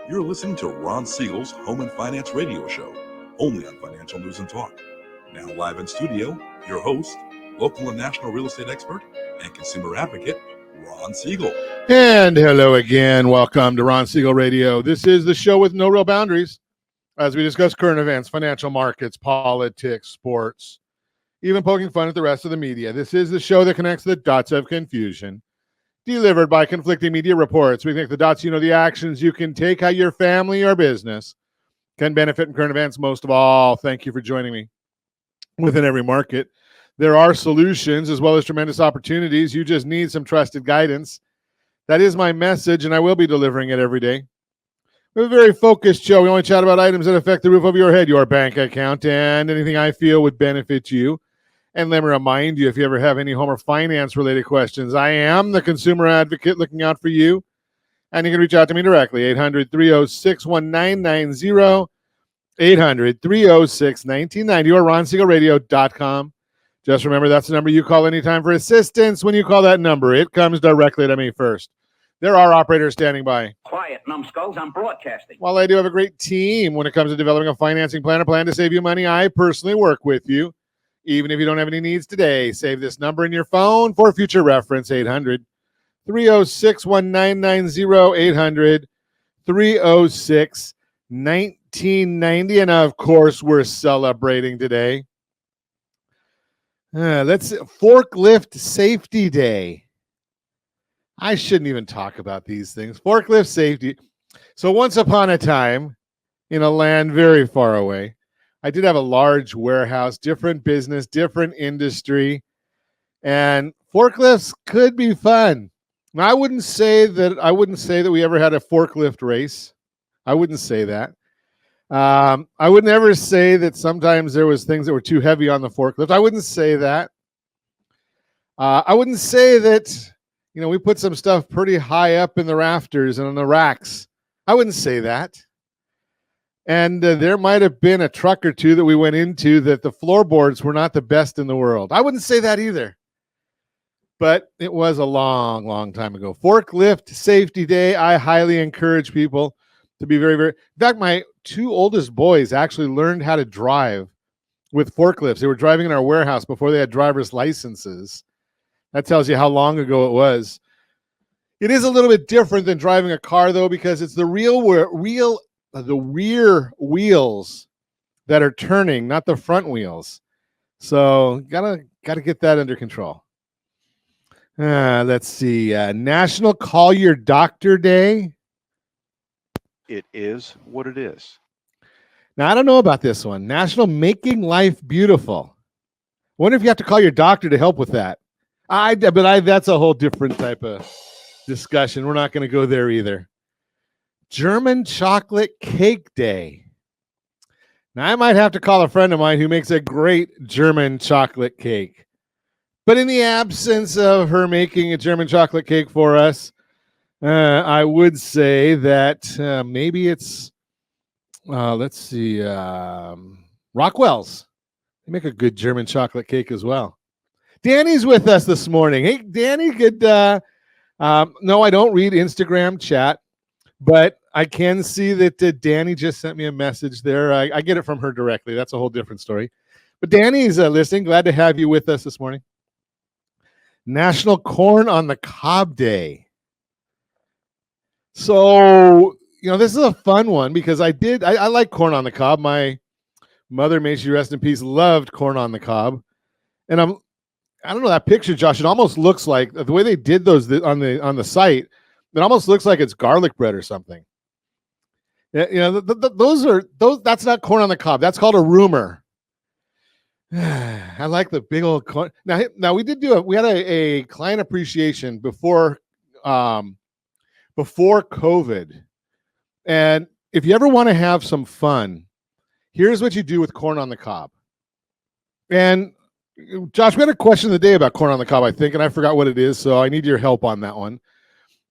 You're listening to Ron Siegel's Home and Finance Radio Show, only on Financial News and Talk. Now live in studio, your host, local and national real estate expert and consumer advocate, Ron Siegel. And hello again. Welcome to Ron Siegel Radio. This is the show with no real boundaries as we discuss current events, financial markets, politics, sports, even poking fun at the rest of the media. This is the show that connects the dots of confusion, delivered by conflicting media reports. We connect the dots, the actions you can take, how your family or business can benefit from current events. Most of all, thank you for joining me. Within every market, there are solutions as well as tremendous opportunities. You just need some trusted guidance. That is my message, and I will be delivering it every day. We have a very focused show. We only chat about items that affect the roof over your head, your bank account, and anything I feel would benefit you. And let me remind you, if you ever have any home or finance-related questions, I am the consumer advocate looking out for you. And you can reach out to me directly, 800-306-1990, 800-306-1990, or ronsiegelradio.com. Just remember, that's the number you call anytime for assistance. When you call that number, it comes directly to me first. There are operators standing by. Quiet, numbskulls, I'm broadcasting. While I do have a great team when it comes to developing a financing plan, a plan to save you money, I personally work with you. Even if you don't have any needs today, save this number in your phone for future reference, 800-306-1990, 800-306-1990. And of course, we're celebrating today. Let's Forklift Safety Day. I shouldn't even talk about these things. Forklift safety. So once upon a time, in a land very far away, I did have a large warehouse, different business, different industry, and forklifts could be fun. Now, I wouldn't say that we ever had a forklift race. I wouldn't say that. I would never say that sometimes there was things that were too heavy on the forklift. I wouldn't say that. I wouldn't say that, we put some stuff pretty high up in the rafters and on the racks. I wouldn't say that. And there might have been a truck or two that we went into that the floorboards were not the best in the world. I wouldn't say that either. But it was a long, long time ago. Forklift Safety Day. I highly encourage people to be very, very... In fact, my two oldest boys actually learned how to drive with forklifts. They were driving in our warehouse before they had driver's licenses. That tells you how long ago it was. It is a little bit different than driving a car, though, because it's the rear wheels that are turning, not the front wheels. So gotta get that under control. Let's see. National Call Your Doctor Day. It is what it is. Now, I don't know about this one. National Making Life Beautiful. I wonder if you have to call your doctor to help with that. That's a whole different type of discussion. We're not going to go there either. German Chocolate Cake Day. Now, I might have to call a friend of mine who makes a great German chocolate cake. But in the absence of her making a German chocolate cake for us, I would say that maybe it's, Rockwell's. They make a good German chocolate cake as well. Danny's with us this morning. Hey, Danny, good. No, I don't read Instagram chat, but I can see that Danny just sent me a message there. I get it from her directly. That's a whole different story. But Danny's listening. Glad to have you with us this morning. National Corn on the Cob Day. So, this is a fun one because I like corn on the cob. My mother, may she rest in peace, loved corn on the cob. And I don't know, that picture, Josh, it almost looks like the way they did those on the site, it almost looks like it's garlic bread or something. That's not corn on the cob. That's called a rumor. I like the big old corn. Now we had a client appreciation before COVID. And if you ever want to have some fun, here's what you do with corn on the cob. And Josh, we had a question of the day about corn on the cob, I think, and I forgot what it is, so I need your help on that one.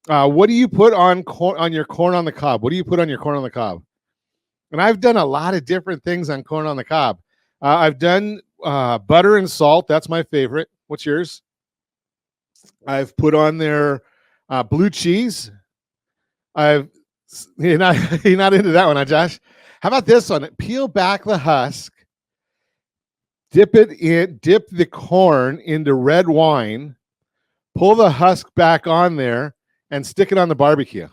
What do you put on your corn on the cob? What do you put on your corn on the cob? And I've done a lot of different things on corn on the cob. I've done butter and salt. That's my favorite. What's yours? I've put on there blue cheese. I've You're not into that one, huh, Josh? How about this one? Peel back the husk, dip the corn into red wine, pull the husk back on there, and stick it on the barbecue.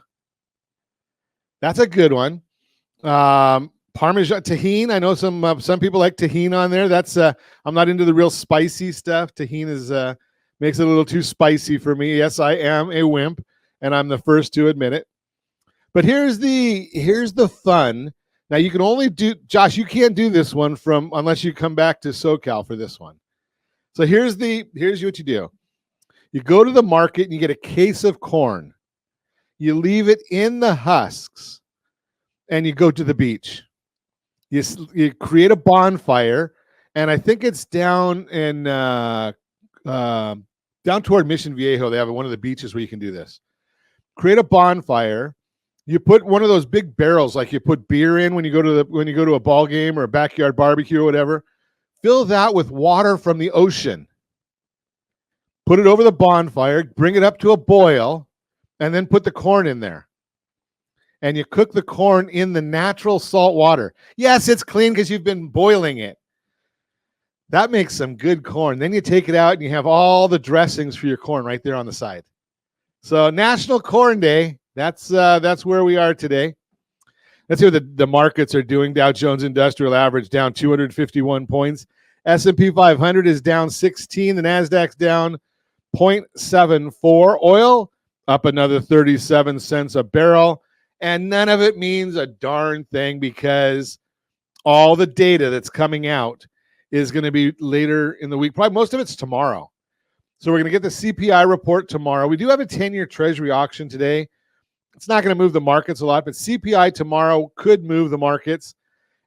That's a good one. Parmesan tahini. I know some people like tahini on there. That's I'm not into the real spicy stuff. Tahini is makes it a little too spicy for me. Yes, I am a wimp, and I'm the first to admit it. But here's the fun. Now you can only do, Josh, you can't do this one unless you come back to SoCal for this one. So here's what you do. You go to the market and you get a case of corn. You leave it in the husks and you go to the beach. You create a bonfire, and I think it's down in down toward Mission Viejo. They have one of the beaches where you can do this. Create a bonfire. You put one of those big barrels, like you put beer in when you go to a ball game or a backyard barbecue or whatever. Fill that with water from the ocean. Put it over the bonfire, bring it up to a boil, and then put the corn in there. And you cook the corn in the natural salt water. Yes, it's clean because you've been boiling it. That makes some good corn. Then you take it out and you have all the dressings for your corn right there on the side. So National Corn Day. That's where we are today. Let's see what the markets are doing. Dow Jones Industrial Average down 251 points. S&P 500 is down 16. The Nasdaq's down 0.74. Oil up another 37 cents a barrel. And none of it means a darn thing because all the data that's coming out is going to be later in the week. Probably most of it's tomorrow. So we're going to get the CPI report tomorrow. We do have a 10-year Treasury auction today. It's not going to move the markets a lot, but CPI tomorrow could move the markets.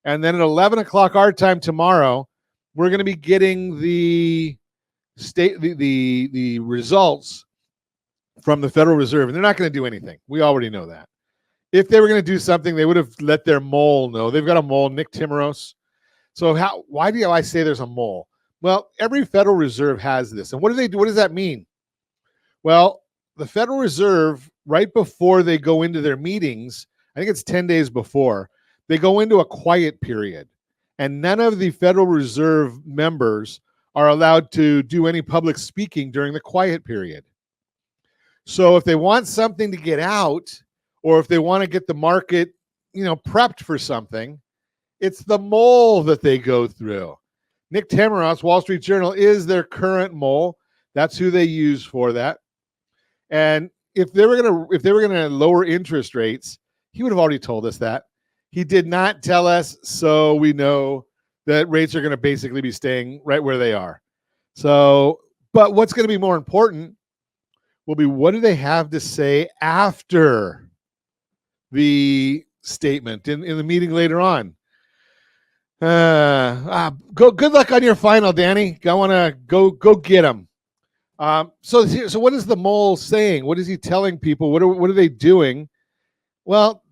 And then at 11 o'clock our time tomorrow, we're going to be getting the results from the Federal Reserve. And they're not going to do anything. We already know that. If they were going to do something, they would have let their mole know. They've got a mole, Nick Timmeros. So why do I say there's a mole? Well, every Federal Reserve has this. And what do they do? What does that mean? Well, the Federal Reserve, right before they go into their meetings, I think it's 10 days before, they go into a quiet period. And none of the Federal Reserve members are allowed to do any public speaking during the quiet period. So if they want something to get out, or if they want to get the market, prepped for something, it's the mole that they go through. Nick Timmeros, Wall Street Journal, is their current mole. That's who they use for that. And if they were gonna lower interest rates, he would have already told us that. He did not tell us, so we know that rates are going to basically be staying right where they are. So, but what's going to be more important will be what do they have to say after the statement in the meeting later on. Good luck on your final, Danny. I want to go get them. So what is the mole saying? What is he telling people? What are they doing? Well,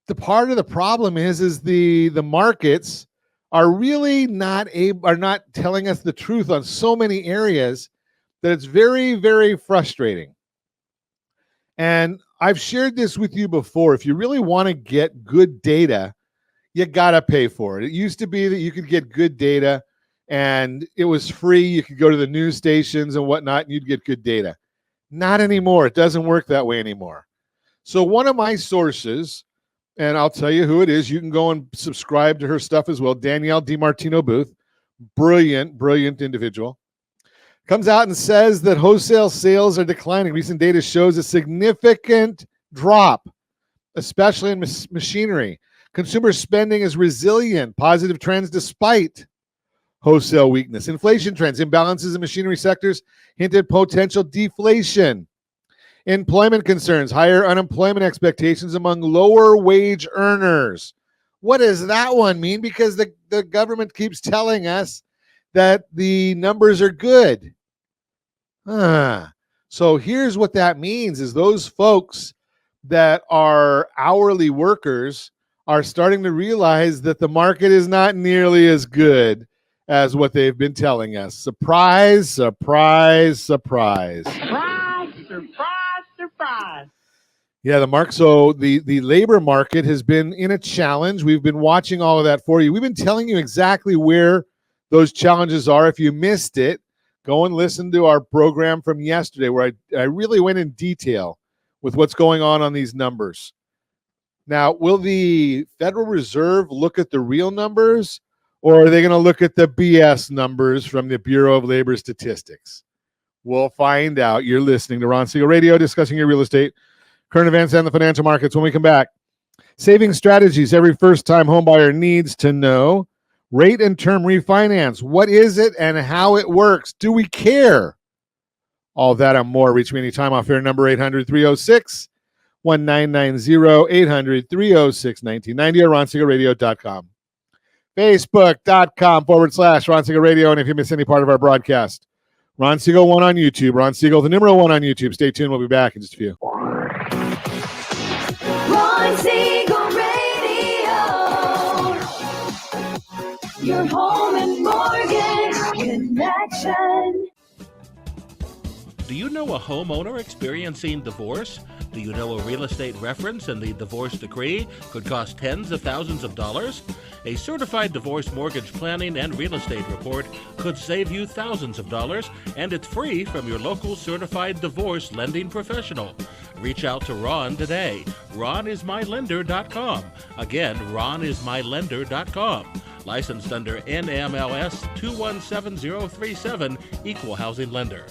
the part of the problem is the markets are really not telling us the truth on so many areas that it's very, very frustrating. And I've shared this with you before. If you really want to get good data, you got to pay for it. It used to be that you could get good data and it was free. You could go to the news stations and whatnot and you'd get good data. Not anymore. It doesn't work that way anymore. So one of my sources, and I'll tell you who it is. You can go and subscribe to her stuff as well. Danielle DiMartino Booth, brilliant, brilliant individual, comes out and says that wholesale sales are declining. Recent data shows a significant drop, especially in machinery. Consumer spending is resilient, positive trends despite wholesale weakness. Inflation trends, imbalances in machinery sectors hinted potential deflation. Employment concerns, higher unemployment expectations among lower wage earners. What does that one mean? Because the government keeps telling us that the numbers are good. So here's what that means is those folks that are hourly workers are starting to realize that the market is not nearly as good as what they've been telling us. Surprise, surprise, surprise. Surprise, surprise, surprise. Yeah, so the labor market has been in a challenge. We've been watching all of that for you. We've been telling you exactly where those challenges are. If you missed it, go and listen to our program from yesterday where I really went in detail with what's going on these numbers. Now, will the Federal Reserve look at the real numbers, or are they going to look at the BS numbers from the Bureau of Labor Statistics? We'll find out. You're listening to Ron Siegel Radio, discussing your real estate, current events, and the financial markets. When we come back, saving strategies every first-time homebuyer needs to know. Rate and term refinance. What is it and how it works? Do we care? All that and more. Reach me anytime off air number 800-306-1990, 800-306-1990, or RonSiegelRadio.com. Facebook.com/Ron Siegel Radio. And if you miss any part of our broadcast, Ron Siegel 1 on YouTube. Ron Siegel, the number 1 on YouTube. Stay tuned. We'll be back in just a few. Ron Siegel Radio, your home and mortgage connection. Do you know a homeowner experiencing divorce? Do you know a real estate reference and the divorce decree could cost tens of thousands of dollars? A certified divorce mortgage planning and real estate report could save you thousands of dollars, and it's free from your local certified divorce lending professional. Reach out to Ron today. RonIsMyLender.com. Again, RonIsMyLender.com. Licensed under NMLS 217037, Equal Housing Lender.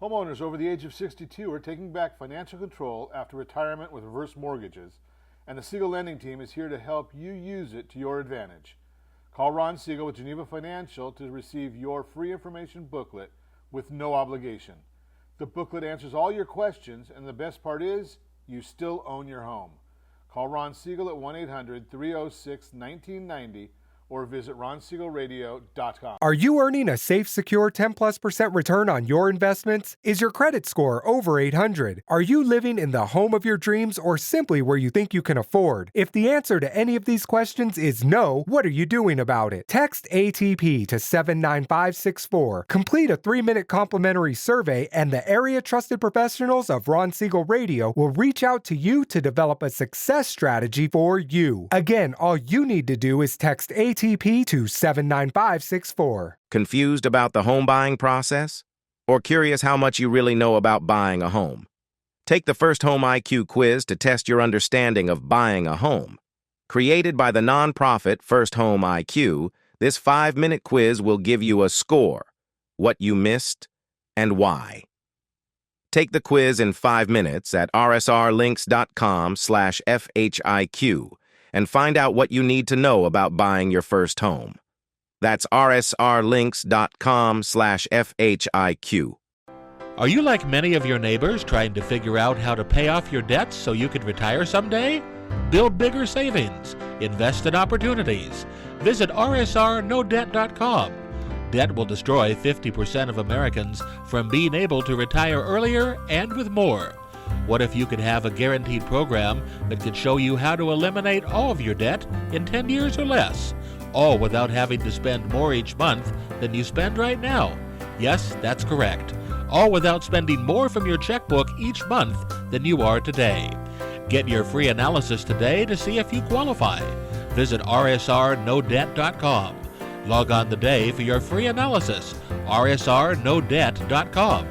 Homeowners over the age of 62 are taking back financial control after retirement with reverse mortgages, and the Siegel Lending Team is here to help you use it to your advantage. Call Ron Siegel with Geneva Financial to receive your free information booklet with no obligation. The booklet answers all your questions, and the best part is, you still own your home. Call Ron Siegel at 1-800-306-1990 or visit RonSiegelRadio.com. Are you earning a safe, secure 10+% return on your investments? Is your credit score over 800? Are you living in the home of your dreams or simply where you think you can afford? If the answer to any of these questions is no, what are you doing about it? Text ATP to 79564. Complete a 3-minute complimentary survey, and the area trusted professionals of Ron Siegel Radio will reach out to you to develop a success strategy for you. Again, all you need to do is text ATP to 79564. Confused about the home buying process? Or curious how much you really know about buying a home? Take the First Home IQ quiz to test your understanding of buying a home. Created by the nonprofit First Home IQ, this 5-minute quiz will give you a score, what you missed, and why. Take the quiz in 5 minutes at rsrlinks.com/FHIQ and find out what you need to know about buying your first home. That's rsrlinks.com/FHIQ. Are you like many of your neighbors trying to figure out how to pay off your debts so you could retire someday? Build bigger savings. Invest in opportunities. Visit rsrnodebt.com. Debt will destroy 50% of Americans from being able to retire earlier and with more. What if you could have a guaranteed program that could show you how to eliminate all of your debt in 10 years or less, all without having to spend more each month than you spend right now? Yes, that's correct. All without spending more from your checkbook each month than you are today. Get your free analysis today to see if you qualify. Visit rsrnodebt.com. Log on today for your free analysis, rsrnodebt.com.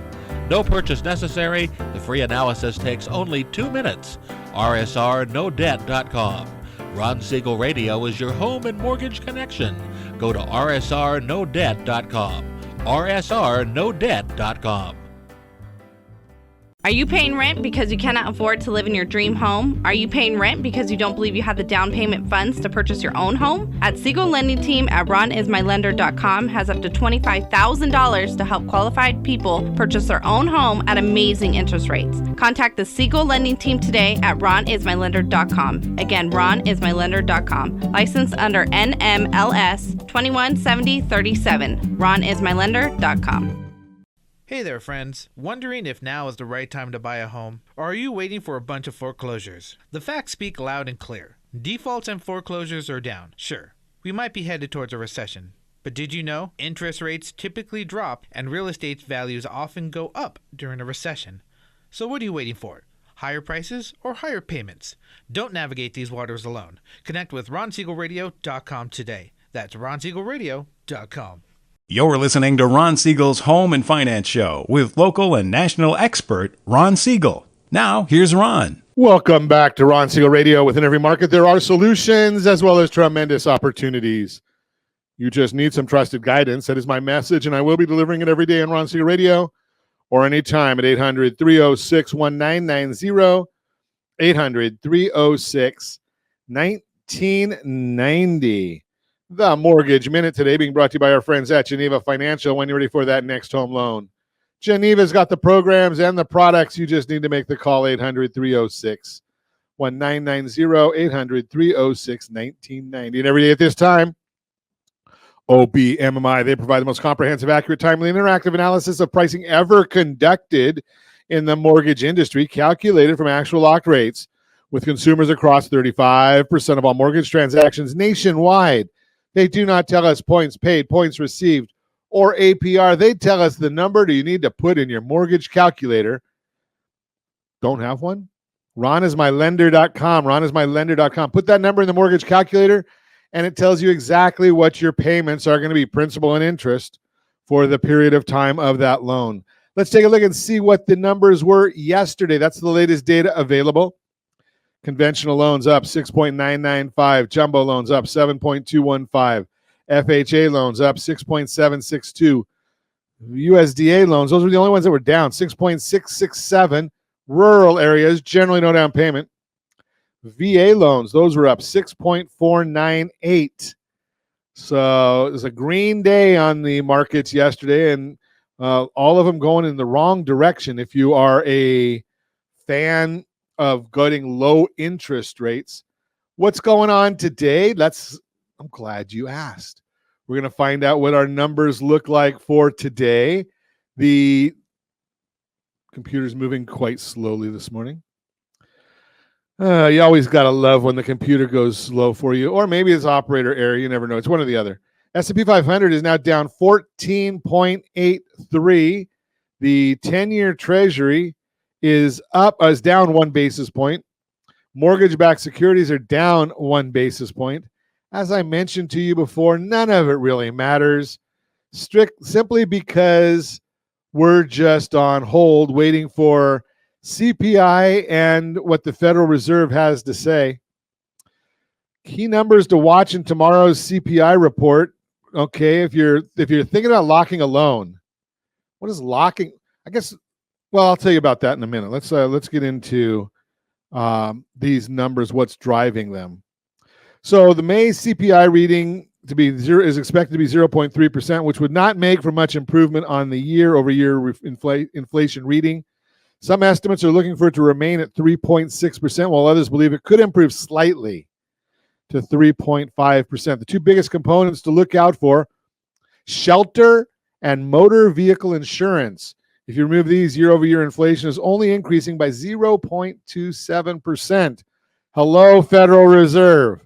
No purchase necessary. The free analysis takes only 2 minutes. rsrnodebt.com. Ron Siegel Radio is your home and mortgage connection. Go to rsrnodebt.com. rsrnodebt.com. Are you paying rent because you cannot afford to live in your dream home? Are you paying rent because you don't believe you have the down payment funds to purchase your own home? At Siegel Lending Team at RonIsMyLender.com has up to $25,000 to help qualified people purchase their own home at amazing interest rates. Contact the Siegel Lending Team today at RonIsMyLender.com. Again, RonIsMyLender.com. Licensed under NMLS 217037. RonIsMyLender.com. Hey there, friends. Wondering if now is the right time to buy a home? Or are you waiting for a bunch of foreclosures? The facts speak loud and clear. Defaults and foreclosures are down. Sure, we might be headed towards a recession. But did you know interest rates typically drop and real estate values often go up during a recession? So what are you waiting for? Higher prices or higher payments? Don't navigate these waters alone. Connect with RonSiegelRadio.com today. That's RonSiegelRadio.com. You're listening to Ron Siegel's Home and Finance Show with local and national expert Ron Siegel. Now, here's Ron. Welcome back to Ron Siegel Radio. Within every market, there are solutions as well as tremendous opportunities. You just need some trusted guidance. That is my message, and I will be delivering it every day on Ron Siegel Radio or anytime at 800-306-1990, 800-306-1990. The Mortgage Minute today being brought to you by our friends at Geneva Financial. When you're ready for that next home loan, Geneva's got the programs and the products. You just need to make the call, 800-306-1990, 800-306-1990. And every day at this time, OBMMI, they provide the most comprehensive, accurate, timely, and interactive analysis of pricing ever conducted in the mortgage industry, calculated from actual locked rates with consumers across 35% of all mortgage transactions nationwide. They do not tell us points paid, points received, or APR. They tell us the number do you need to put in your mortgage calculator. Don't have one? RonIsMyLender.com. RonIsMyLender.com. Put that number in the mortgage calculator, and it tells you exactly what your payments are going to be, principal and interest, for the period of time of that loan. Let's take a look and see what the numbers were yesterday. That's the latest data available. Conventional loans up 6.995. Jumbo loans up 7.215. FHA loans up 6.762. USDA loans, those were the only ones that were down, 6.667. Rural areas, generally no down payment. VA loans, those were up 6.498. So it was a green day on the markets yesterday, and all of them going in the wrong direction. If you are a fan of getting low interest rates, what's going on today? I'm glad you asked. We're going to find out what our numbers look like for today. The computer's moving quite slowly this morning. You always got to love when the computer goes slow for you, or maybe it's operator error. You never know. It's one or the other. S&P 500 is now down 14.83. The 10-year Treasury is down 1 basis point. Mortgage-backed securities are down 1 basis point. As I mentioned to you before, none of it really matters, simply because we're just on hold waiting for CPI and what the Federal Reserve has to say. Key numbers to watch in tomorrow's CPI report. Okay, if you're thinking about locking a loan, what is locking? I guess. Well, I'll tell you about that in a minute. Let's get into these numbers. What's driving them? So the May CPI reading is expected to be 0.3%, which would not make for much improvement on the year-over-year inflation reading. Some estimates are looking for it to remain at 3.6%, while others believe it could improve slightly to 3.5%. The two biggest components to look out for: shelter and motor vehicle insurance. If you remove these, year-over-year inflation is only increasing by 0.27%. Hello, Federal Reserve.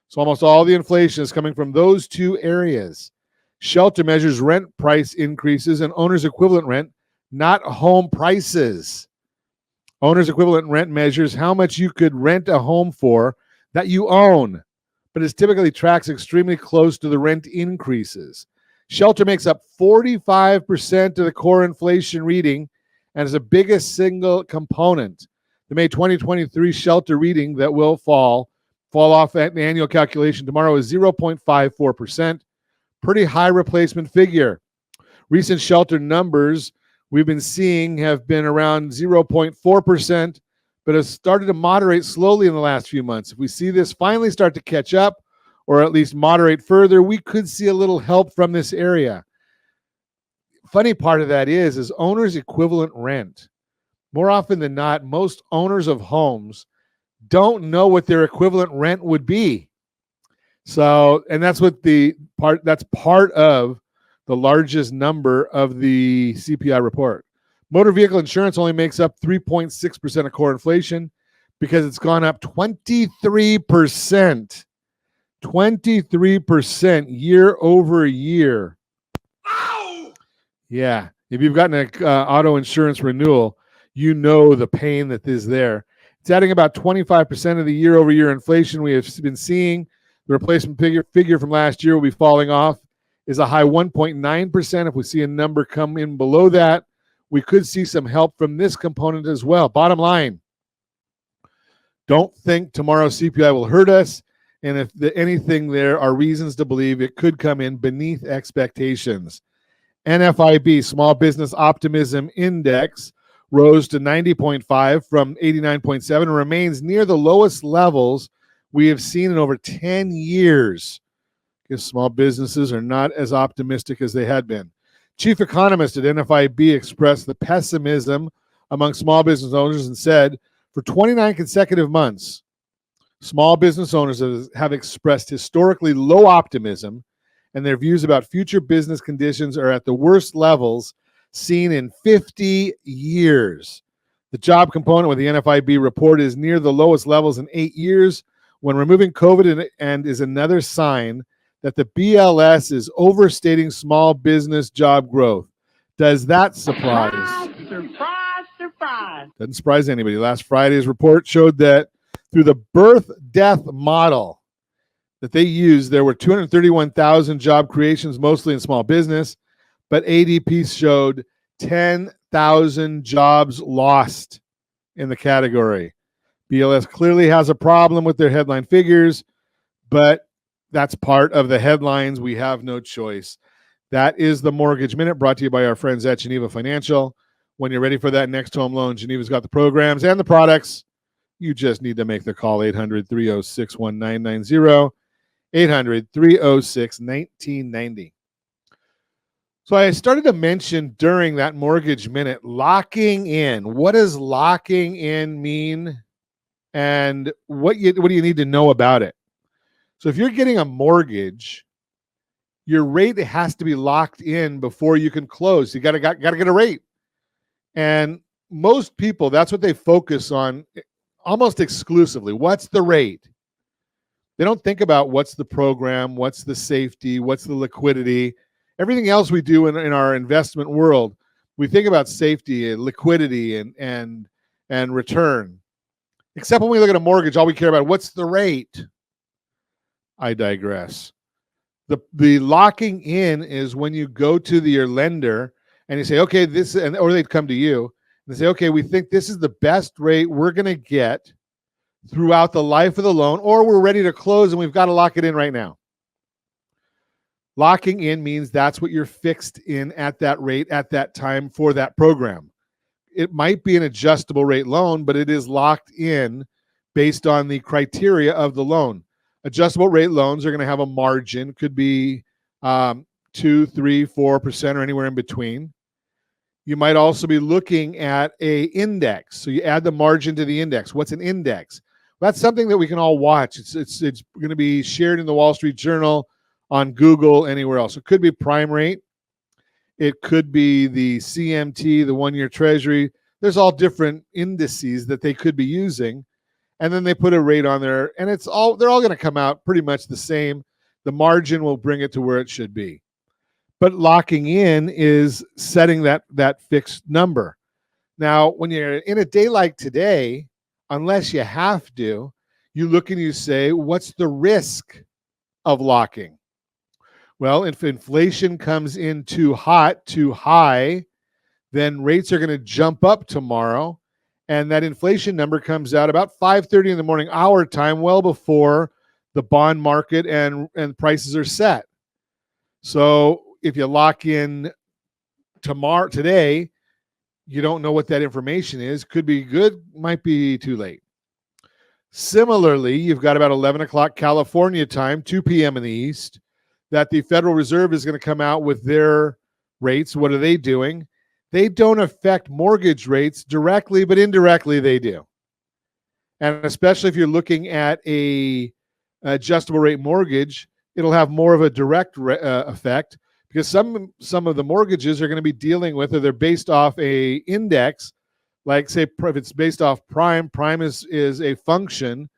So almost all the inflation is coming from those two areas. Shelter measures rent price increases and owner's equivalent rent, not home prices. Owner's equivalent rent measures how much you could rent a home for that you own, but it typically tracks extremely close to the rent increases. Shelter makes up 45% of the core inflation reading and is the biggest single component. The May 2023 shelter reading that will fall off at an annual calculation tomorrow is 0.54%. Pretty high replacement figure. Recent shelter numbers we've been seeing have been around 0.4%, but has started to moderate slowly in the last few months. If we see this finally start to catch up, or at least moderate further, we could see a little help from this area. Funny part of that is owner's equivalent rent. More often than not, most owners of homes don't know what their equivalent rent would be. So, and that's part of the largest number of the CPI report. Motor vehicle insurance only makes up 3.6% of core inflation because it's gone up 23%. 23% year over year. Ow! Yeah. If you've gotten an auto insurance renewal, you know the pain that is there. It's adding about 25% of the year-over-year inflation we have been seeing. The replacement figure from last year will be falling off, is a high 1.9%. If we see a number come in below that, we could see some help from this component as well. Bottom line, don't think tomorrow's CPI will hurt us. And if anything, there are reasons to believe it could come in beneath expectations. NFIB, Small Business Optimism Index, rose to 90.5 from 89.7 and remains near the lowest levels we have seen in over 10 years. Because small businesses are not as optimistic as they had been. Chief economist at NFIB expressed the pessimism among small business owners and said, for 29 consecutive months, small business owners have expressed historically low optimism, and their views about future business conditions are at the worst levels seen in 50 years. The job component with the NFIB report is near the lowest levels in 8 years when removing COVID and is another sign that the BLS is overstating small business job growth. Does that surprise? Surprise. Doesn't surprise anybody. Last Friday's report showed that through the birth-death model that they used, there were 231,000 job creations, mostly in small business, but ADP showed 10,000 jobs lost in the category. BLS clearly has a problem with their headline figures, but that's part of the headlines. We have no choice. That is the Mortgage Minute, brought to you by our friends at Geneva Financial. When you're ready for that next home loan, Geneva's got the programs and the products. You just need to make the call, 800-306-1990, 800-306-1990. So I started to mention during that Mortgage Minute, locking in. What does locking in mean? And what do you need to know about it? So if you're getting a mortgage, your rate has to be locked in before you can close. You got to get a rate. And most people, that's what they focus on almost exclusively. What's the rate? They don't think about what's the program, what's the safety, what's the liquidity. Everything else we do in our investment world, we think about safety and liquidity and return. Except when we look at a mortgage, all we care about, what's the rate? I digress. The locking in is when you go to your lender and you say, okay, or they'd come to you and they say, okay, we think this is the best rate we're going to get throughout the life of the loan, or we're ready to close and we've got to lock it in right now. Locking in means that's what you're fixed in at that rate at that time for that program. It might be an adjustable rate loan, but it is locked in based on the criteria of the loan. Adjustable rate loans are going to have a margin, could be 2, 3, 4%, or anywhere in between. You might also be looking at a index. So you add the margin to the index. What's an index? Well, that's something that we can all watch. It's going to be shared in the Wall Street Journal, on Google, anywhere else. It could be prime rate. It could be the CMT, the 1-year treasury. There's all different indices that they could be using. And then they put a rate on there, and they're all going to come out pretty much the same. The margin will bring it to where it should be. But locking in is setting that fixed number. Now, when you're in a day like today, unless you have to, you look and you say, what's the risk of locking? Well, if inflation comes in too hot, too high, then rates are going to jump up tomorrow. And that inflation number comes out about 5:30 in the morning, our time, well before the bond market and prices are set. So if you lock in today, you don't know what that information is. Could be good, might be too late. Similarly, you've got about 11 o'clock California time, 2 p.m. in the East, that the Federal Reserve is going to come out with their rates. What are they doing? They don't affect mortgage rates directly, but indirectly they do. And especially if you're looking at a adjustable rate mortgage, it'll have more of a direct effect, because some of the mortgages are going to be dealing with, or they're based off a index, like say if it's based off prime is a function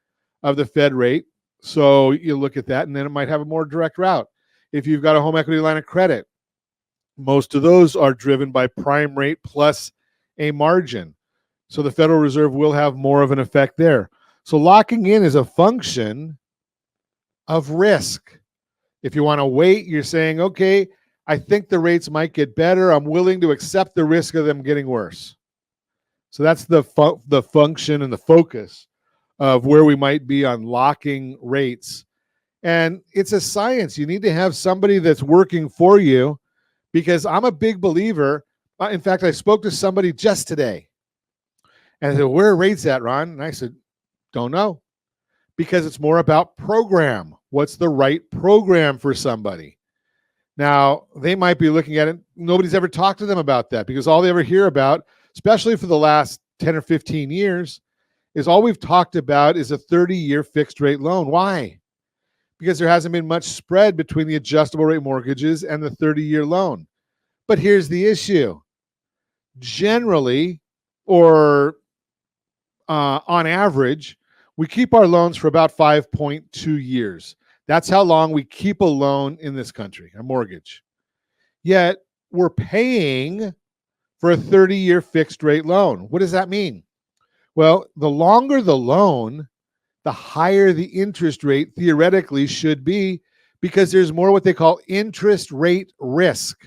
of the Fed rate. So you look at that, and then it might have a more direct route. If you've got a home equity line of credit, most of those are driven by prime rate plus a margin. So the Federal Reserve will have more of an effect there. So locking in is a function of risk. If you want to wait, you're saying, okay, I think the rates might get better. I'm willing to accept the risk of them getting worse. So that's the function and the focus of where we might be on locking rates. And it's a science. You need to have somebody that's working for you, because I'm a big believer. In fact, I spoke to somebody just today. And I said, where are rates at, Ron? And I said, don't know. Because it's more about program. What's the right program for somebody? Now, they might be looking at it. Nobody's ever talked to them about that, because all they ever hear about, especially for the last 10 or 15 years, is all we've talked about is a 30-year fixed rate loan. Why? Because there hasn't been much spread between the adjustable rate mortgages and the 30-year loan. But here's the issue. Generally, or on average, we keep our loans for about 5.2 years. That's how long we keep a loan in this country, a mortgage. Yet we're paying for a 30-year fixed rate loan. What does that mean? Well, the longer the loan, the higher the interest rate theoretically should be, because there's more what they call interest rate risk.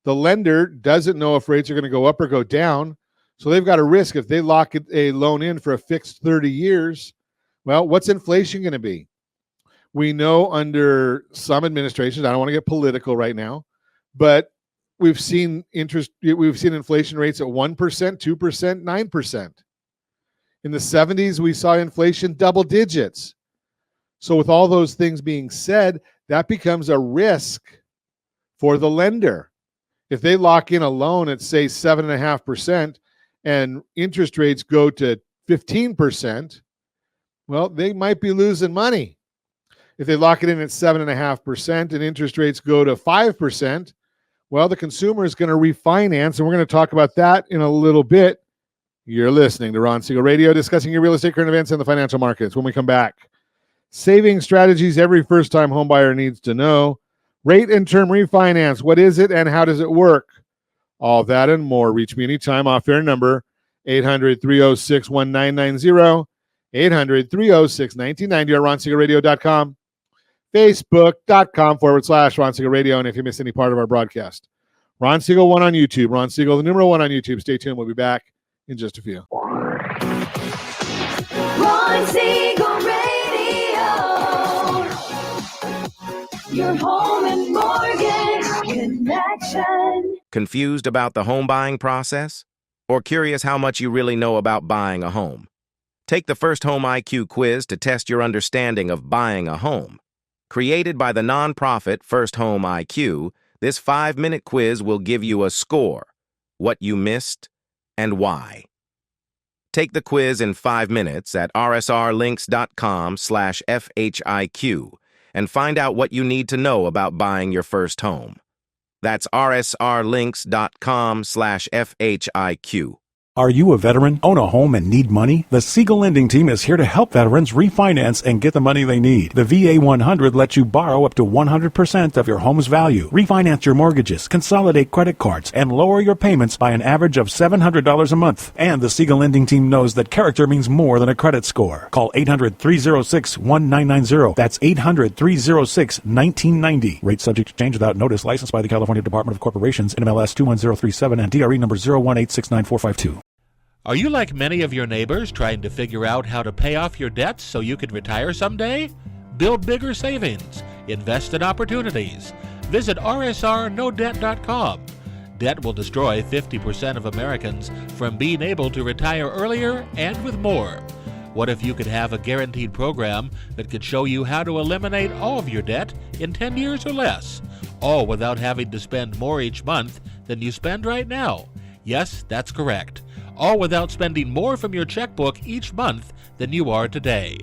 The lender doesn't know if rates are going to go up or go down, so they've got a risk. If they lock a loan in for a fixed 30 years, well, what's inflation going to be? We know under some administrations, I don't want to get political right now, but we've seen inflation rates at 1%, 2%, 9%. In the 70s, we saw inflation double digits. So with all those things being said, that becomes a risk for the lender. If they lock in a loan at, say, 7.5% and interest rates go to 15%, well, they might be losing money. If they lock it in at 7.5% and interest rates go to 5%, well, the consumer is going to refinance, and we're going to talk about that in a little bit. You're listening to Ron Siegel Radio, discussing your real estate current events and the financial markets. When we come back, saving strategies every first-time homebuyer needs to know. Rate and term refinance. What is it and how does it work? All that and more. Reach me anytime. Off-air number 800-306-1990, 800-306-1990, or RonSiegelRadio.com, Facebook.com/Ron Siegel Radio. And if you miss any part of our broadcast, Ron Siegel 1 on YouTube, Ron Siegel, the numeral 1 on YouTube. Stay tuned. We'll be back in just a few. Ron Siegel Radio, your home and mortgage connection. Confused about the home buying process? Or curious how much you really know about buying a home? Take the first Home IQ quiz to test your understanding of buying a home. Created by the nonprofit First Home IQ, this 5-minute quiz will give you a score, what you missed, and why. Take the quiz in 5 minutes at rsrlinks.com/FHIQ and find out what you need to know about buying your first home. That's rsrlinks.com/FHIQ. Are you a veteran, own a home, and need money? The Siegel Lending Team is here to help veterans refinance and get the money they need. The VA 100 lets you borrow up to 100% of your home's value, refinance your mortgages, consolidate credit cards, and lower your payments by an average of $700 a month. And the Siegel Lending Team knows that character means more than a credit score. Call 800-306-1990. That's 800-306-1990. Rate subject to change without notice. Licensed by the California Department of Corporations, NMLS 21037, and DRE number 018694552. Are you like many of your neighbors trying to figure out how to pay off your debts so you can retire someday? Build bigger savings. Invest in opportunities. Visit rsrnodebt.com. Debt will destroy 50% of Americans from being able to retire earlier and with more. What if you could have a guaranteed program that could show you how to eliminate all of your debt in 10 years or less, all without having to spend more each month than you spend right now? Yes, that's correct. All without spending more from your checkbook each month than you are today.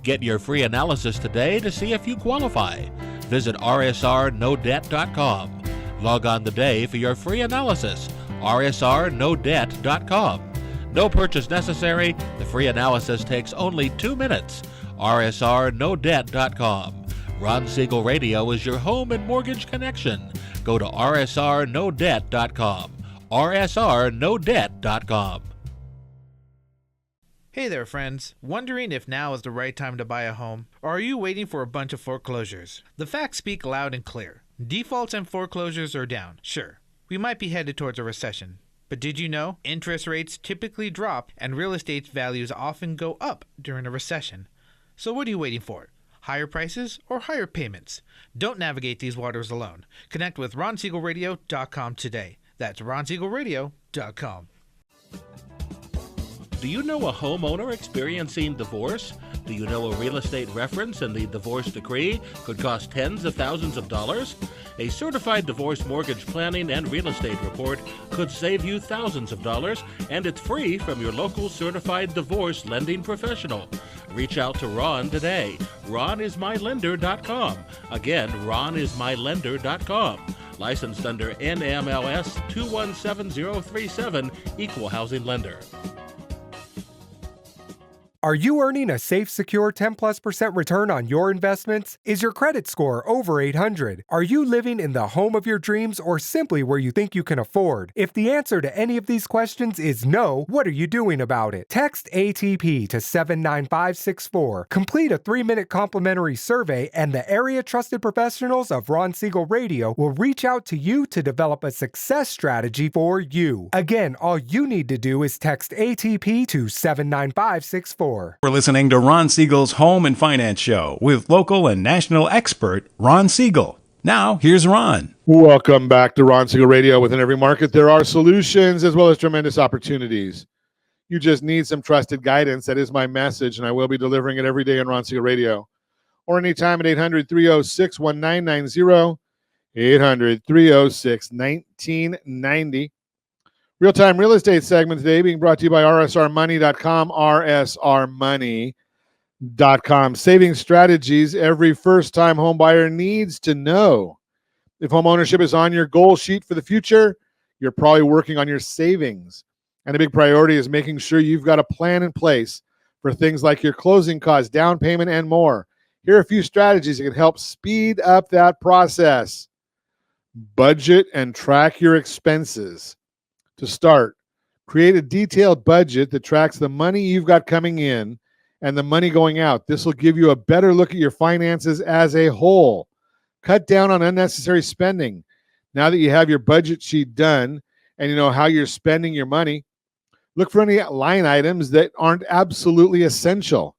Get your free analysis today to see if you qualify. Visit rsrnodebt.com. Log on today for your free analysis. rsrnodebt.com. No purchase necessary. The free analysis takes only 2 minutes. rsrnodebt.com. Ron Siegel Radio is your home and mortgage connection. Go to rsrnodebt.com. rsrnodebt.com. Hey there, friends. Wondering if now is the right time to buy a home? Or are you waiting for a bunch of foreclosures? The facts speak loud and clear. Defaults and foreclosures are down. Sure, we might be headed towards a recession. But did you know interest rates typically drop and real estate values often go up during a recession? So what are you waiting for? Higher prices or higher payments? Don't navigate these waters alone. Connect with RonSiegelRadio.com today. That's RonSiegelRadio.com. Do you know a homeowner experiencing divorce? Do you know a real estate reference and the divorce decree could cost tens of thousands of dollars? A certified divorce mortgage planning and real estate report could save you thousands of dollars, and it's free from your local certified divorce lending professional. Reach out to Ron today. RonIsMyLender.com. Again, RonIsMyLender.com. Licensed under NMLS 217037, Equal Housing Lender. Are you earning a safe, secure 10+% return on your investments? Is your credit score over 800? Are you living in the home of your dreams or simply where you think you can afford? If the answer to any of these questions is no, what are you doing about it? Text ATP to 79564. Complete a 3-minute complimentary survey, and the area trusted professionals of Ron Siegel Radio will reach out to you to develop a success strategy for you. Again, all you need to do is text ATP to 79564. We're listening to Ron Siegel's Home and Finance Show with local and national expert Ron Siegel. Now, here's Ron. Welcome back to Ron Siegel Radio. Within every market, there are solutions as well as tremendous opportunities. You just need some trusted guidance. That is my message, and I will be delivering it every day on Ron Siegel Radio. Or anytime at 800-306-1990, 800-306-1990. Real-time real estate segment today being brought to you by rsrmoney.com, rsrmoney.com. Saving strategies every first-time home buyer needs to know. If home ownership is on your goal sheet for the future, you're probably working on your savings. And a big priority is making sure you've got a plan in place for things like your closing costs, down payment, and more. Here are a few strategies that can help speed up that process. Budget and track your expenses. To start, create a detailed budget that tracks the money you've got coming in and the money going out. This will give you a better look at your finances as a whole. Cut down on unnecessary spending. Now that you have your budget sheet done and you know how you're spending your money, look for any line items that aren't absolutely essential.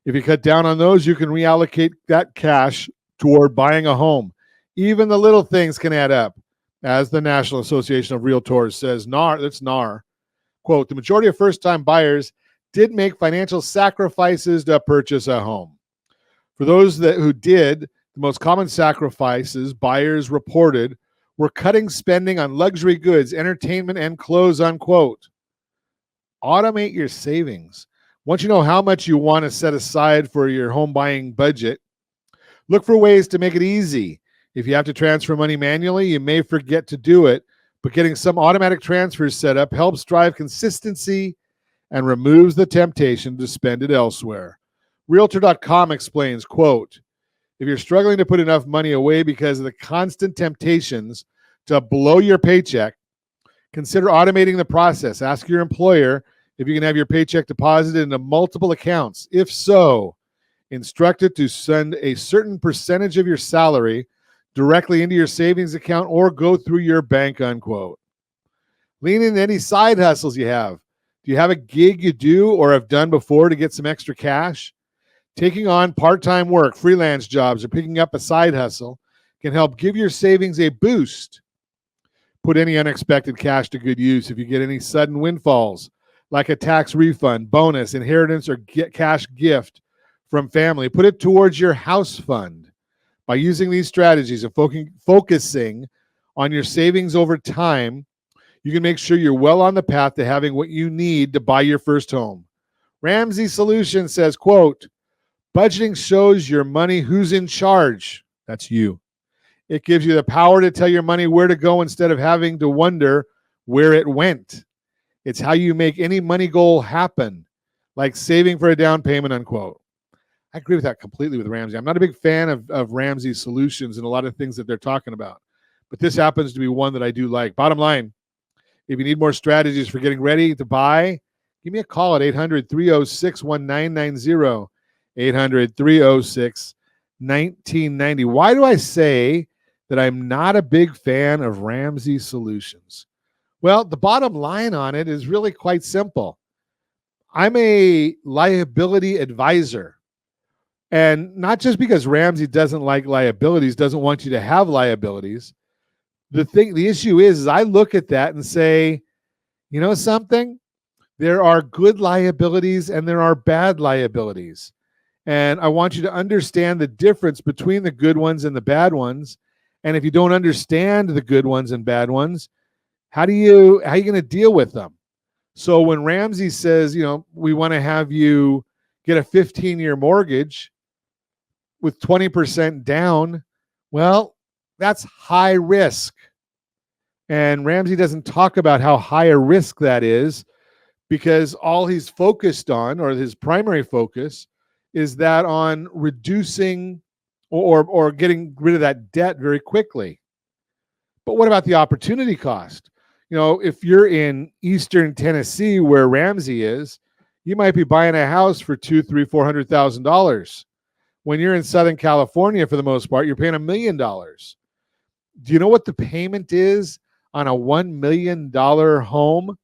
If you cut down on those, you can reallocate that cash toward buying a home. Even the little things can add up. As the National Association of Realtors says, that's NAR, quote, the majority of first-time buyers did make financial sacrifices to purchase a home. For those who did, the most common sacrifices buyers reported were cutting spending on luxury goods, entertainment, and clothes, unquote. Automate your savings. Once you know how much you want to set aside for your home buying budget, look for ways to make it easy. If you have to transfer money manually, you may forget to do it, but getting some automatic transfers set up helps drive consistency and removes the temptation to spend it elsewhere. Realtor.com explains, quote, if you're struggling to put enough money away because of the constant temptations to blow your paycheck, consider automating the process. Ask your employer if you can have your paycheck deposited into multiple accounts. If so, instruct it to send a certain percentage of your salary directly into your savings account or go through your bank, unquote. Lean into any side hustles you have. Do you have a gig you do or have done before to get some extra cash? Taking on part-time work, freelance jobs, or picking up a side hustle can help give your savings a boost. Put any unexpected cash to good use. If you get any sudden windfalls, like a tax refund, bonus, inheritance, or cash gift from family, put it towards your house fund. By using these strategies and focusing on your savings over time, you can make sure you're well on the path to having what you need to buy your first home. Ramsey Solutions says, quote, budgeting shows your money who's in charge. That's you. It gives you the power to tell your money where to go instead of having to wonder where it went. It's how you make any money goal happen, like saving for a down payment, unquote. I agree with that completely with Ramsey. I'm not a big fan of Ramsey's solutions and a lot of things that they're talking about, but this happens to be one that I do like. Bottom line, if you need more strategies for getting ready to buy, give me a call at 800-306-1990, 800-306-1990. Why do I say that I'm not a big fan of Ramsey Solutions? Well, the bottom line on it is really quite simple. I'm a liability advisor. And not just because Ramsey doesn't like liabilities, doesn't want you to have liabilities. The issue is I look at that and say, you know something? There are good liabilities and there are bad liabilities. And I want you to understand the difference between the good ones and the bad ones. And if you don't understand the good ones and bad ones, how are you going to deal with them? So when Ramsey says, we want to have you get a 15-year mortgage with 20% down, well, that's high risk. And Ramsey doesn't talk about how high a risk that is, because all he's focused on, or his primary focus, is that on reducing or getting rid of that debt very quickly. But what about the opportunity cost? If you're in Eastern Tennessee where Ramsey is, you might be buying a house for $200,000, $300,000, $400,000. When you're in Southern California, for the most part, you're paying $1 million. Do you know what the payment is on a $1 million home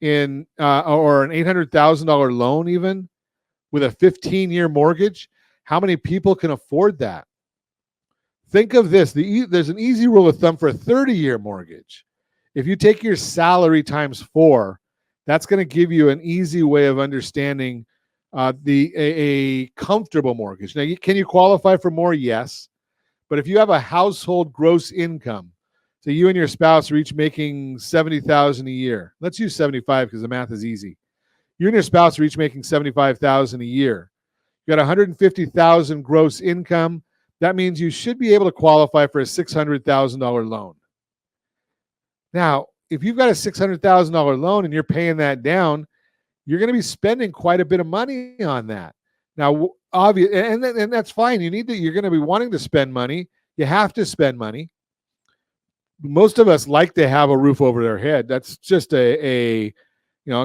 in or an $800,000 loan, even with a 15-year mortgage? How many people can afford that? Think of this. There's an easy rule of thumb for a 30-year mortgage. If you take your salary times 4, that's going to give you an easy way of understanding a comfortable mortgage. Now, can you qualify for more? Yes. But if you have a household gross income, so you and your spouse are each making $70,000 a year. Let's use 75 because the math is easy. You and your spouse are each making $75,000 a year. You got $150,000 gross income. That means you should be able to qualify for a $600,000 loan. Now, if you've got a $600,000 loan and you're paying that down, you're going to be spending quite a bit of money on that. Now, obvious, and that's fine. You're going to be wanting to spend money. You have to spend money. Most of us like to have a roof over their head. That's just it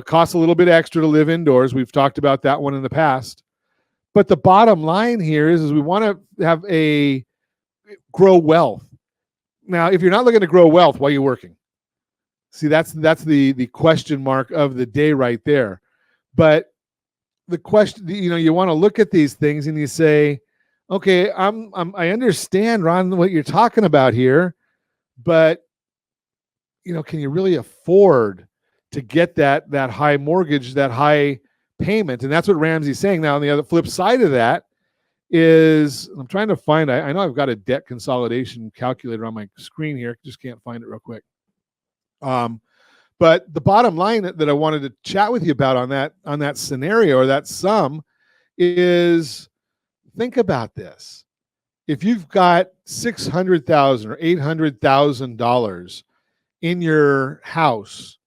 costs a little bit extra to live indoors. We've talked about that one in the past. But the bottom line here is we want to have grow wealth. Now, if you're not looking to grow wealth, why are you working? See, that's the question mark of the day right there. But the question, you want to look at these things and you say, okay, I understand, Ron, what you're talking about here, but can you really afford to get that high mortgage, that high payment? And that's what Ramsey's saying. Now, on the other flip side of that is, I'm trying to find, I know I've got a debt consolidation calculator on my screen here, just can't find it real quick. But the bottom line that I wanted to chat with you about on that scenario, or that sum, is think about this. If you've got $600,000 or $800,000 in your house,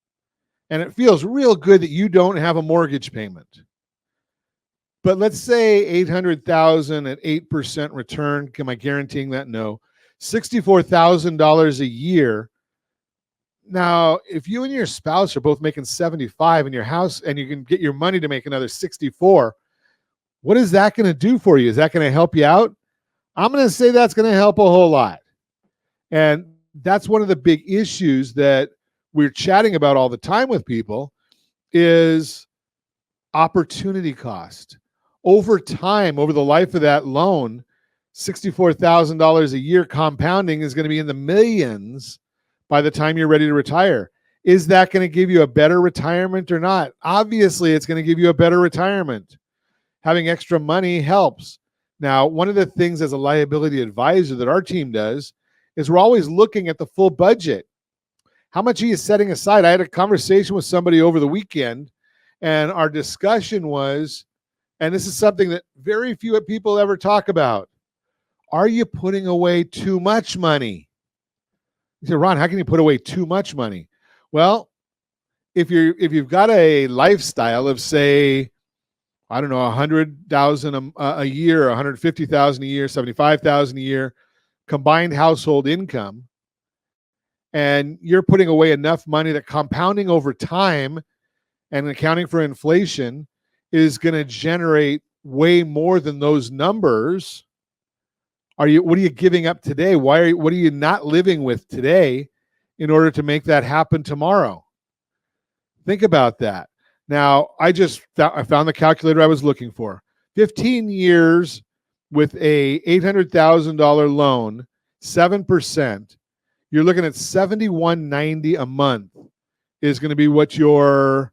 and it feels real good that you don't have a mortgage payment, but let's say $800,000 at 8% return. Am I guaranteeing that? No. $64,000 a year. Now, if you and your spouse are both making 75 in your house and you can get your money to make another 64, what is that going to do for you? Is that going to help you out? I'm going to say that's going to help a whole lot. And that's one of the big issues that we're chatting about all the time with people is opportunity cost. Over time, over the life of that loan, $64,000 a year compounding is going to be in the millions by the time you're ready to retire. Is that going to give you a better retirement or not? Obviously, it's going to give you a better retirement. Having extra money helps. Now, one of the things as a liability advisor that our team does is we're always looking at the full budget. How much are you setting aside? I had a conversation with somebody over the weekend, and our discussion was, and this is something that very few people ever talk about, are you putting away too much money? You say, Ron, how can you put away too much money? Well, if you've got a lifestyle of, say, I don't know, $100,000 a year, $150,000 a year, $75,000 a year, combined household income, and you're putting away enough money that compounding over time and accounting for inflation is going to generate way more than those numbers, what are you giving up today? What are you not living with today in order to make that happen tomorrow? Think about that. Now, I found the calculator I was looking for. 15 years with a $800,000 loan, 7%, you're looking at $71.90 a month is going to be what your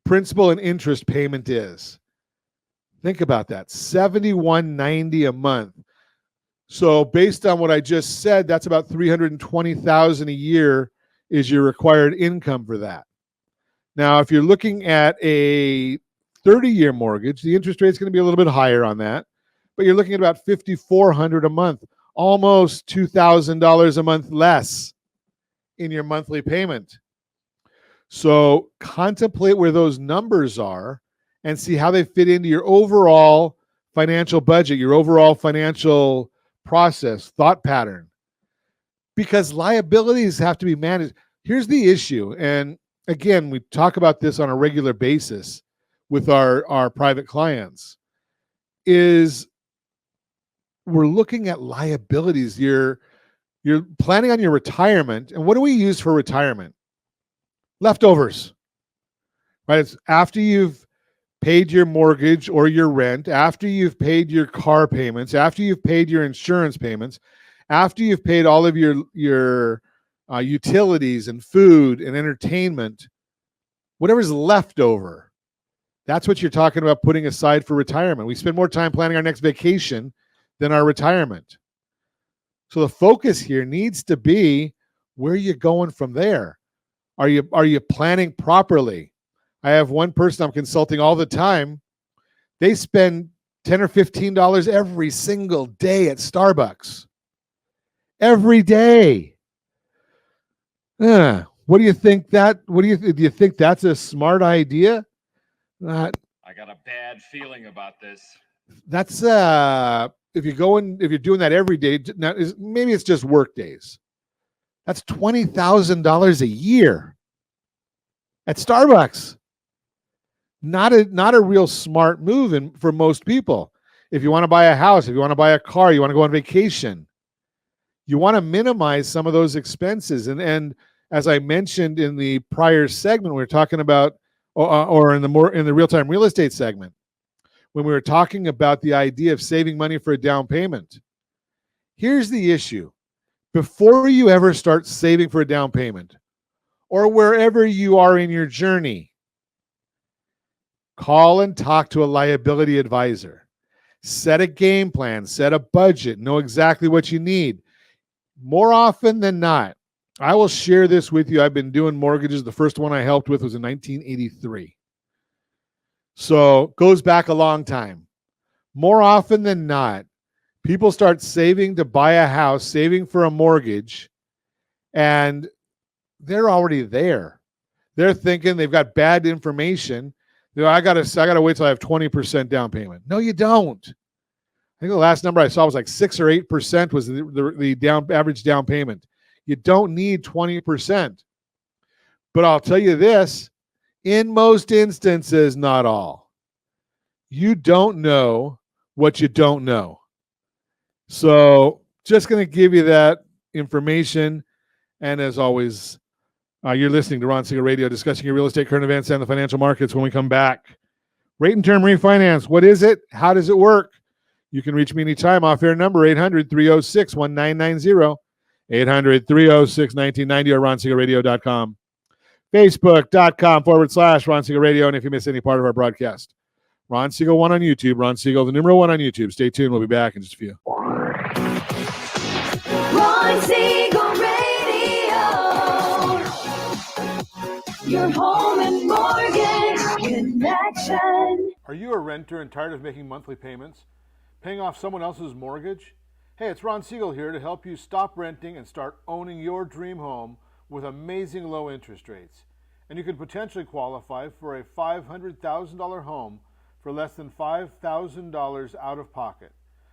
principal and interest payment is. Think about that, $71.90 a month. So based on what I just said, that's about $320,000 a year is your required income for that. Now, if you're looking at a 30-year mortgage, the interest rate is going to be a little bit higher on that, but you're looking at about $5,400 a month, almost $2,000 a month less in your monthly payment. So contemplate where those numbers are and see how they fit into your overall financial budget, your overall financial process, thought pattern. Because liabilities have to be managed. Here's the issue, and again, we talk about this on a regular basis with our private clients, is we're looking at liabilities. You're planning on your retirement, and what do we use for retirement? Leftovers, right? It's after you've paid your mortgage or your rent, after you've paid your car payments, after you've paid your insurance payments, after you've paid all of your utilities and food and entertainment, whatever's left over, that's what you're talking about putting aside for retirement. We spend more time planning our next vacation than our retirement. So the focus here needs to be where you're going from there. Are you planning properly? I have one person I'm consulting all the time. They spend $10 or $15 every single day at Starbucks. Every day. What do you think do you think that's a smart idea? I got a bad feeling about this. That's if you're doing that every day, now maybe it's just work days. That's $20,000 a year at Starbucks. Not a real smart move for most people. If you want to buy a house, if you want to buy a car, you want to go on vacation, you want to minimize some of those expenses. And as I mentioned in the prior segment, we were talking about, or in the real-time real estate segment, when we were talking about the idea of saving money for a down payment. Here's the issue. Before you ever start saving for a down payment, or wherever you are in your journey, call and talk to a liability advisor. Set a game plan, set a budget, know exactly what you need. More often than not, I will share this with you. I've been doing mortgages. The first one I helped with was in 1983. So it goes back a long time. More often than not, people start saving to buy a house, saving for a mortgage, and they're already there. They're thinking they've got bad information. I gotta wait till I have 20% down payment. No, you don't. I think the last number I saw was like 6 or 8% was the average down payment. You don't need 20%. But I'll tell you this, in most instances, not all. You don't know what you don't know. So just going to give you that information. And as always, you're listening to Ron Siegel Radio, discussing your real estate, current events, and the financial markets. When we come back, rate and term refinance. What is it? How does it work? You can reach me anytime. Off-air number 800-306-1990, 800-306-1990, or ronsiegelradio.com. Facebook.com/Ron Siegel Radio. And if you miss any part of our broadcast, Ron Siegel 1 on YouTube, Ron Siegel, the number 1 on YouTube. Stay tuned. We'll be back in just a few. Ron Siegel Radio, your home and mortgage connection. Are you a renter and tired of making monthly payments, paying off someone else's mortgage? Hey, it's Ron Siegel here to help you stop renting and start owning your dream home with amazing low interest rates. And you could potentially qualify for a $500,000 home for less than $5,000 out of pocket.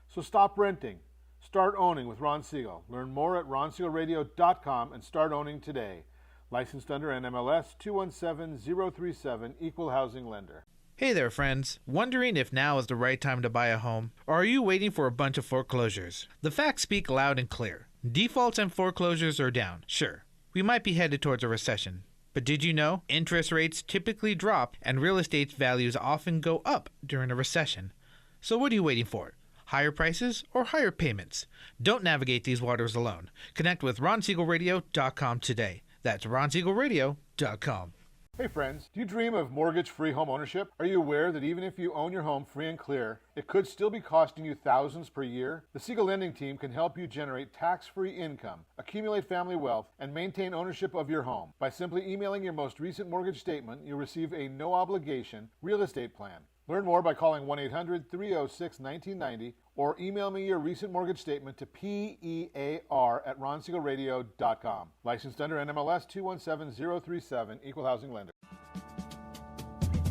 So stop renting. Start owning with Ron Siegel. Learn more at ronsiegelradio.com and start owning today. Licensed under NMLS 217037, Equal Housing Lender. Hey there, friends. Wondering if now is the right time to buy a home? Or are you waiting for a bunch of foreclosures? The facts speak loud and clear. Defaults and foreclosures are down. Sure, we might be headed towards a recession. But did you know interest rates typically drop and real estate values often go up during a recession? So what are you waiting for? Higher prices or higher payments? Don't navigate these waters alone. Connect with RonSiegelRadio.com today. That's RonSiegelRadio.com. Hey friends, do you dream of mortgage-free home ownership? Are you aware that even if you own your home free and clear, it could still be costing you thousands per year? The Siegel Lending Team can help you generate tax-free income, accumulate family wealth, and maintain ownership of your home. By simply emailing your most recent mortgage statement, you'll receive a no-obligation real estate plan. Learn more by calling 1-800-306-1990 or email me your recent mortgage statement to PEAR@RonSiegelRadio.com. Licensed under NMLS 217037, Equal Housing Lender.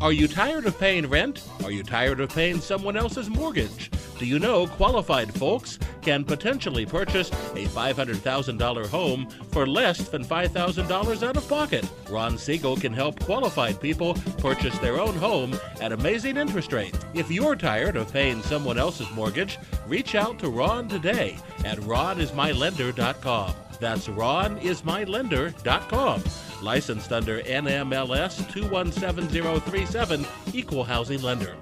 Are you tired of paying rent? Are you tired of paying someone else's mortgage? Do you know qualified folks can potentially purchase a $500,000 home for less than $5,000 out of pocket? Ron Siegel can help qualified people purchase their own home at amazing interest rates. If you're tired of paying someone else's mortgage, reach out to Ron today at ronismylender.com. That's ronismylender.com. Licensed under NMLS 217037, Equal Housing Lender.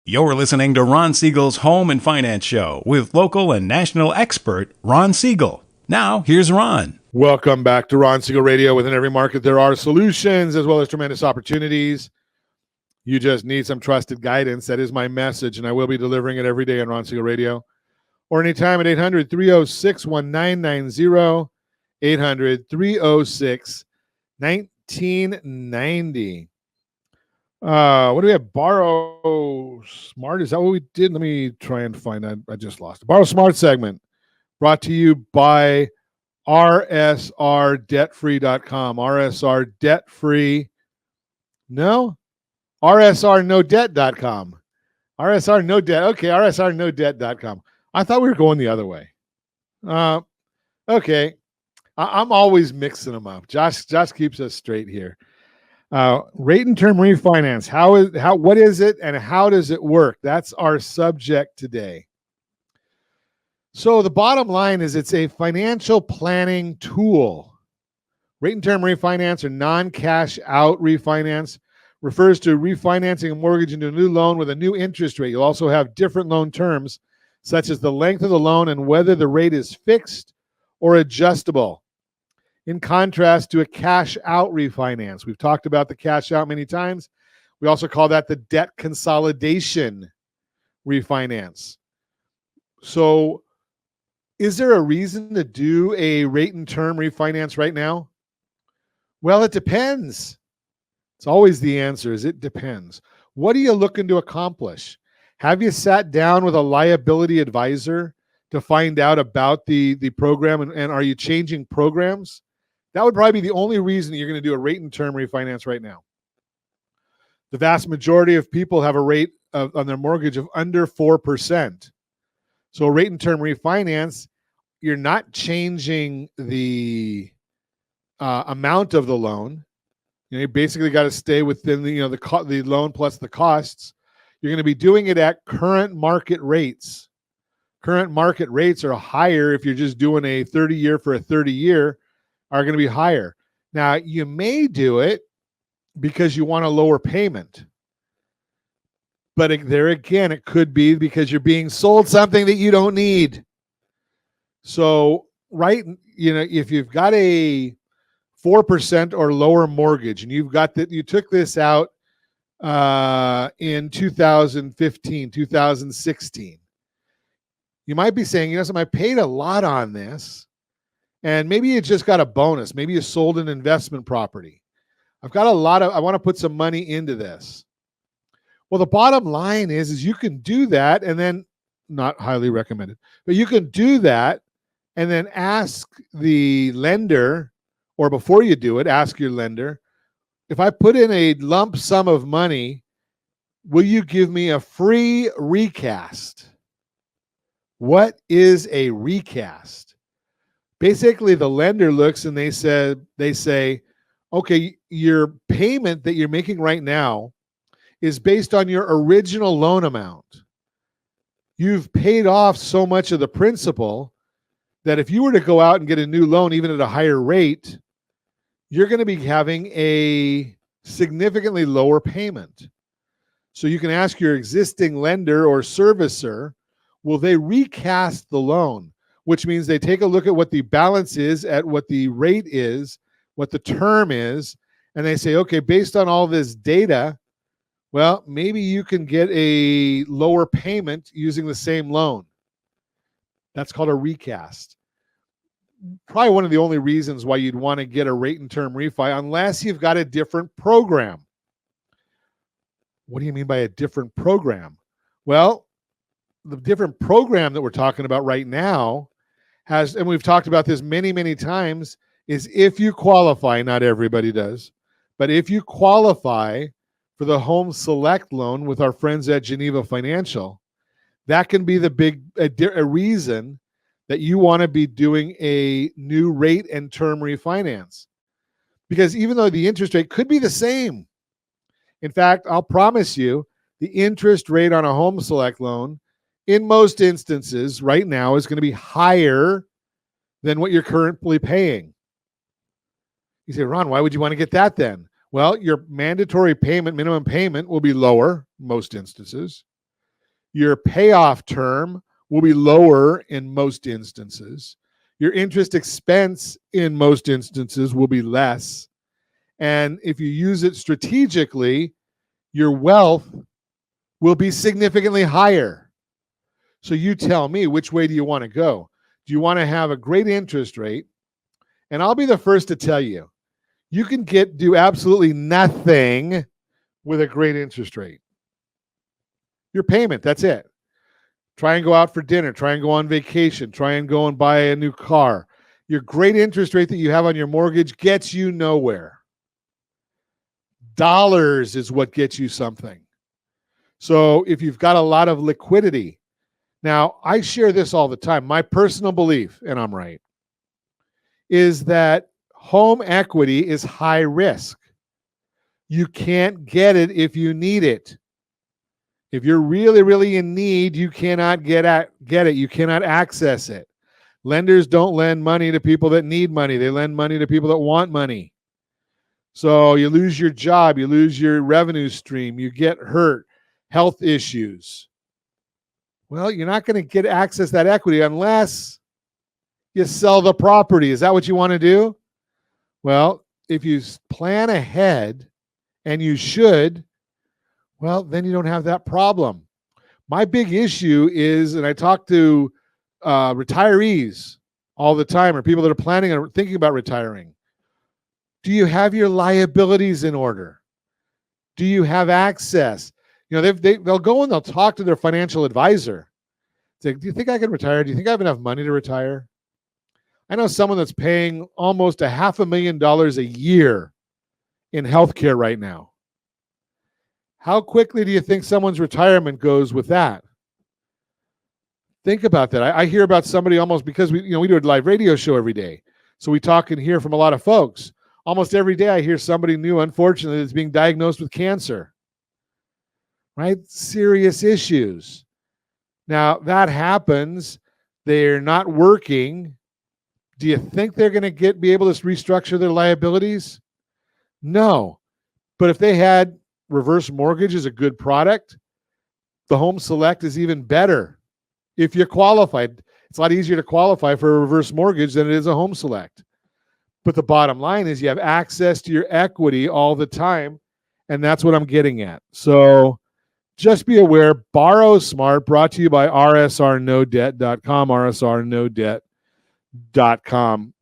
You're listening to Ron Siegel's Home and Finance Show with local and national expert Ron Siegel. Now, here's Ron. Welcome back to Ron Siegel Radio. Within every market, there are solutions as well as tremendous opportunities. You just need some trusted guidance. That is my message, and I will be delivering it every day on Ron Siegel Radio or anytime at 800-306-1990, 800-306-1990. What do we have? Borrow Smart. Is that what we did? Let me try and find that. I just lost it. Borrow Smart segment brought to you by rsrdebtfree.com. RSR debt free. No? rsrnodebt.com. RSR no debt. Okay, rsrnodebt.com. I thought we were going the other way. Okay. I'm always mixing them up. Josh keeps us straight here. Rate and term refinance. What is it and how does it work? That's our subject today. So the bottom line is it's a financial planning tool. Rate and term refinance or non-cash out refinance refers to refinancing a mortgage into a new loan with a new interest rate. You'll also have different loan terms, such as the length of the loan and whether the rate is fixed or adjustable. In contrast to a cash out refinance. We've talked about the cash out many times. We also call that the debt consolidation refinance. So is there a reason to do a rate and term refinance right now? Well, it depends. It's always the answer is it depends. What are you looking to accomplish? Have you sat down with a liability advisor to find out about the program and are you changing programs? That would probably be the only reason that you're going to do a rate and term refinance right now. The vast majority of people have a rate on their mortgage of under 4%. So a rate and term refinance, you're not changing the amount of the loan. You basically got to stay within the loan plus the costs. You're going to be doing it at current market rates. Current market rates are higher if you're just doing a 30-year for a 30-year. Are going to be higher. Now, you may do it because you want a lower payment. But there again, it could be because you're being sold something that you don't need. So, if you've got a 4% or lower mortgage and you took this out in 2015, 2016, you might be saying, I paid a lot on this. And maybe you just got a bonus. Maybe you sold an investment property. I want to put some money into this. Well, the bottom line is you can do that and then, not highly recommended, but you can do that and then ask the lender, or before you do it, ask your lender, if I put in a lump sum of money, will you give me a free recast? What is a recast? Basically, the lender looks and they say, okay, your payment that you're making right now is based on your original loan amount. You've paid off so much of the principal that if you were to go out and get a new loan, even at a higher rate, you're going to be having a significantly lower payment. So you can ask your existing lender or servicer, will they recast the loan? Which means they take a look at what the balance is, at what the rate is, what the term is, and they say, okay, based on all this data, well, maybe you can get a lower payment using the same loan. That's called a recast. Probably one of the only reasons why you'd want to get a rate and term refi, unless you've got a different program. What do you mean by a different program? Well, the different program that we're talking about right now has, and we've talked about this many, many times, is if you qualify, not everybody does, but if you qualify for the Home Select loan with our friends at Geneva Financial, that can be a reason that you want to be doing a new rate and term refinance. Because even though the interest rate could be the same, in fact, I'll promise you, the interest rate on a Home Select loan, in most instances, right now, is going to be higher than what you're currently paying. You say, Ron, why would you want to get that then? Well, your mandatory payment, minimum payment, will be lower in most instances. Your payoff term will be lower in most instances. Your interest expense in most instances will be less. And if you use it strategically, your wealth will be significantly higher. So you tell me, which way do you want to go? Do you want to have a great interest rate? And I'll be the first to tell you, you can do absolutely nothing with a great interest rate. Your payment, that's it. Try and go out for dinner. Try and go on vacation. Try and go and buy a new car. Your great interest rate that you have on your mortgage gets you nowhere. Dollars is what gets you something. So if you've got a lot of liquidity, now I share this all the time. My personal belief, and I'm right, is that home equity is high risk. You can't get it if you need it. If you're really, really in need, you cannot get it. You cannot access it. Lenders don't lend money to people that need money. They lend money to people that want money. So you lose your job, you lose your revenue stream, you get hurt, health issues. Well, you're not going to get access to that equity unless you sell the property. Is that what you want to do? Well, if you plan ahead, and you should, well, then you don't have that problem. My big issue is, and I talk to retirees all the time, or people that are planning or thinking about retiring. Do you have your liabilities in order? Do you have access? You know, they'll go and they'll talk to their financial advisor. Say, do you think I can retire? Do you think I have enough money to retire? I know someone that's paying almost $500,000 a year in healthcare right now. How quickly do you think someone's retirement goes with that? Think about that. I hear about somebody almost, because we do a live radio show every day. So we talk and hear from a lot of folks. Almost every day I hear somebody new, unfortunately, that's being diagnosed with cancer. Right? Serious issues. Now, that happens. They're not working. Do you think they're going to be able to restructure their liabilities? No. But if they had reverse mortgage is a good product, the Home Select is even better. If you're qualified, it's a lot easier to qualify for a reverse mortgage than it is a Home Select. But the bottom line is you have access to your equity all the time, and that's what I'm getting at. So just be aware, Borrow Smart, brought to you by rsrnodebt.com, rsrnodebt.com.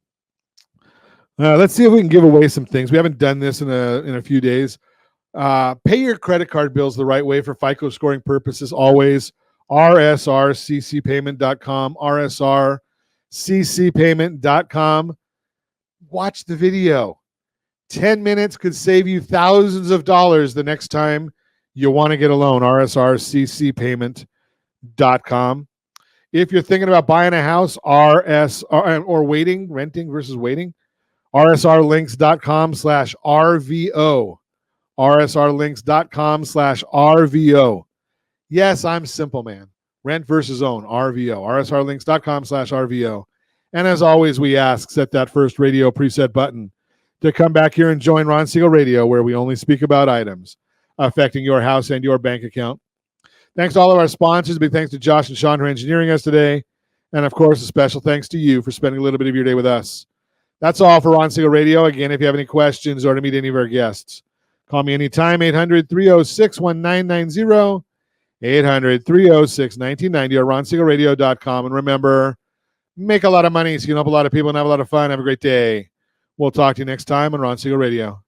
Let's see if we can give away some things. We haven't done this in a few days. Pay your credit card bills the right way for FICO scoring purposes always. rsrccpayment.com, rsrccpayment.com. Watch the video. 10 minutes could save you thousands of dollars the next time you want to get a loan. rsrccpayment.com. If you're thinking about buying a house, or waiting, renting versus waiting, rsrlinks.com/RVO. rsrlinks.com/RVO. Yes, I'm simple, man. Rent versus own, RVO. rsrlinks.com/RVO. And as always, we ask, set that first radio preset button to come back here and join Ron Siegel Radio, where we only speak about items affecting your house and your bank account. Thanks to all of our sponsors. Big thanks to Josh and Sean for engineering us today. And of course, a special thanks to you for spending a little bit of your day with us. That's all for Ron Siegel Radio. Again, if you have any questions or to meet any of our guests, call me anytime, 800-306-1990, 800-306-1990, or ronsiegelradio.com. And remember, make a lot of money so you can help a lot of people and have a lot of fun. Have a great day. We'll talk to you next time on Ron Siegel Radio.